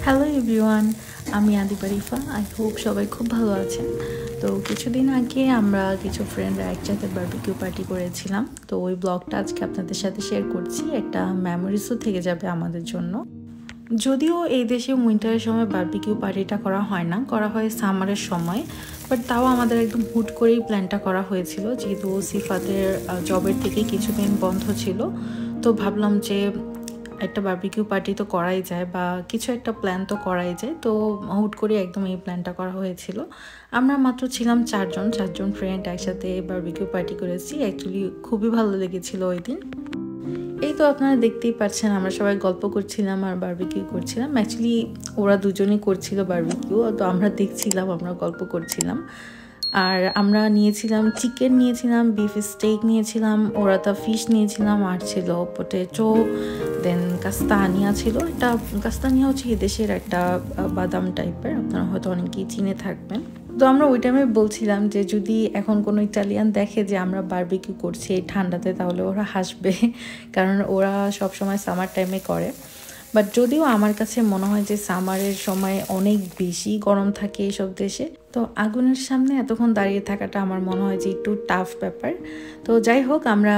Hello everyone, আমি Adiba Rifa. I hope সবাই খুব ভালো আছেন। তো কিছুদিন আগে আমরা কিছু ফ্রেন্ডরা একসাথে বারবিকিউ পার্টি করেছিলাম। তো ওই ব্লগটা আজকে আপনাদের সাথে শেয়ার করছি। একটা মেমোরিজও থেকে যাবে আমাদের জন্য। যদিও এই দেশে উইন্টারের সময় বারবিকিউ পার্টিটা করা হয় না, করা হয় সামারের সময়, বাট তাও আমাদের একদম হুট করেই প্ল্যানটা করা হয়েছিল, যেহেতু সিফাতের জবের থেকে কিছুদিন বন্ধ ছিল। তো ভাবলাম যে একটা বারবিকিউ পার্টি তো করাই যায়, বা কিছু একটা প্ল্যান তো করাই যায়। তো হুট করে একদম এই প্ল্যানটা করা হয়েছিল। আমরা মাত্র ছিলাম চারজন ফ্রেন্ড একসাথে বারবিকিউ পার্টি করেছি। অ্যাকচুয়ালি খুবই ভালো লেগেছিল ওই দিন। এই তো আপনারা দেখতেই পাচ্ছেন, আমরা সবাই গল্প করছিলাম আর বারবিকিউ করছিলাম। অ্যাকচুয়ালি ওরা দুজনেই করছিল বারবিকিউ, তো আমরা দেখছিলাম, আমরা গল্প করছিলাম। আর আমরা নিয়েছিলাম চিকেন, নিয়েছিলাম বিফ স্টেক, নিয়েছিলাম ওরা তা ফিশ নিয়েছিলাম, আর ছিল পটেটো, দেন কাস্তানিয়া ছিল। এটা কাস্তানিয়া হচ্ছে এদেশের একটা বাদাম টাইপের, আপনারা হয়তো অনেকেই চিনে থাকবেন। তো আমরা ওই টাইমে বলছিলাম যে যদি এখন কোনো ইটালিয়ান দেখে যে আমরা বারবিকিউ করছি এই ঠান্ডাতে, তাহলে ওরা হাসবে, কারণ ওরা সবসময় সামার টাইমে করে। বাট যদিও আমার কাছে মনে হয় যে সামারের সময় অনেক বেশি গরম থাকে এইসব দেশে, তো আগুনের সামনে এতক্ষণ দাঁড়িয়ে থাকাটা আমার মনে হয় যে একটু টাফ ব্যাপার। তো যাই হোক, আমরা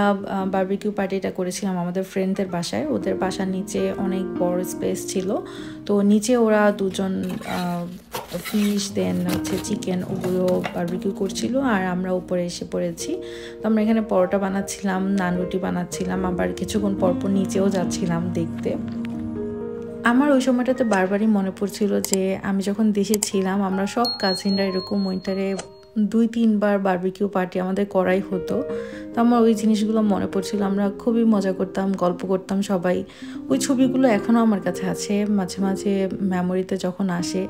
বারবিকিউ পার্টিটা করেছিলাম আমাদের ফ্রেন্ডদের বাসায়। ওদের বাসার নিচে অনেক বড় স্পেস ছিল, তো নিচে ওরা দুজন ফিশ দেন হচ্ছে চিকেন ওগুলো বারবিকিউ করছিল, আর আমরা উপরে এসে পড়েছি। তো আমরা এখানে পরোটা বানাচ্ছিলাম, নান রুটি বানাচ্ছিলাম, আবার কিছুক্ষণ পরপর নিচেও যাচ্ছিলাম দেখতে। আমার ওই সময়টাতে বারবারই মনে পড়ছিল যে আমি যখন দেশে ছিলাম, আমরা সব কাজিনরা এরকম উইন্টারে 2-3 বার বারবিকিউ পার্টি আমাদের করাই হতো। তো আমার ওই জিনিসগুলো মনে পড়ছিল, আমরা খুবই মজা করতাম, গল্প করতাম সবাই। ওই ছবিগুলো এখনও আমার কাছে আছে, মাঝে মাঝে মেমোরিতে যখন আসে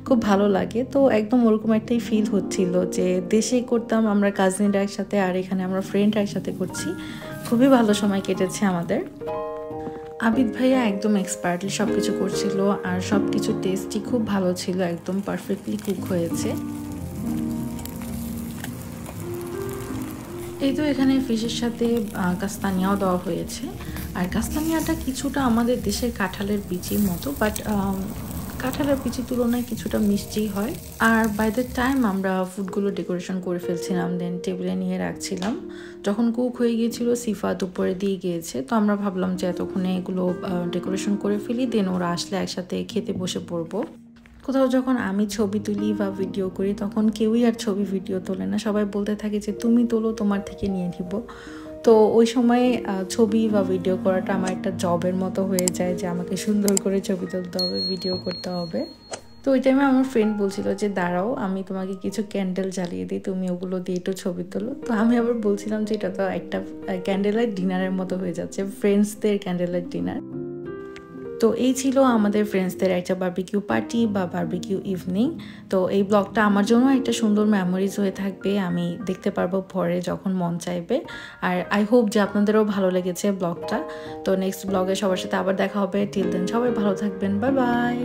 খুব ভালো লাগে। তো একদম ওরকম একটাই ফিল হচ্ছিল যে দেশে করতাম আমরা কাজিনরা একসাথে, আর এখানে আমরা ফ্রেন্ডরা একসাথে করছি। খুবই ভালো সময় কেটেছে আমাদের। আবিদ ভাইয়া একদম এক্সপার্টলি সব কিছু করছিল, আর সব কিছু টেস্টই খুব ভালো ছিল, একদম পারফেক্টলি কুক হয়েছে। এই তো এখানে ফিশের সাথে কাস্তানিয়াও দেওয়া হয়েছে। আর কাস্তানিয়াটা কিছুটা আমাদের দেশের কাঁঠালের বিচির মতো, বাট কাঁঠালের বিচির তুলনায় কিছুটা মিষ্টি হয়। আর বাই দ্য টাইম আমরা ফুডগুলো ডেকোরেশন করে ফেলছিলাম, দেন টেবিলে নিয়ে রাখছিলাম। যখন কুক হয়ে গিয়েছিল, সিফাত উপরে দিয়ে গিয়েছে, তো আমরা ভাবলাম যে এতক্ষণে এগুলো ডেকোরেশন করে ফেলি, দেন ওরা আসলে একসাথে খেতে বসে পড়বো। কোথাও যখন আমি ছবি তুলি বা ভিডিও করি, তখন কেউই আর ছবি ভিডিও তোলে না, সবাই বলতে থাকে যে তুমি তোলো, তোমার থেকে নিয়ে নিব। তো ওই সময় ছবি বা ভিডিও করাটা আমার একটা জবের মতো হয়ে যায়, যে আমাকে সুন্দর করে ছবি তুলতে হবে, ভিডিও করতে হবে। তো ওই টাইমে আমার ফ্রেন্ড বলছিল যে দাঁড়াও, আমি তোমাকে কিছু ক্যান্ডেল জ্বালিয়ে দিই, তুমি ওগুলো দিয়ে একটু ছবি তোলো। তো আমি আবার বলছিলাম যে এটা তো একটা ক্যান্ডেল লাইট ডিনারের মতো হয়ে যাচ্ছে, ফ্রেন্ডসদের ক্যান্ডেল লাইট ডিনার। তো এই ছিল আমাদের ফ্রেন্ডসদের একটা বারবিকিউ পার্টি বা বারবিকিউ ইভিনিং। তো এই ব্লগটা আমার জন্য একটা সুন্দর মেমোরিজ হয়ে থাকবে, আমি দেখতে পারবো পরে যখন মন চাইবে। আর আই হোপ যে আপনাদেরও ভালো লেগেছে ব্লগটা। তো নেক্সট ব্লগে সবার সাথে আবার দেখা হবে। টিল দেন সবাই ভালো থাকবেন, বাই বাই।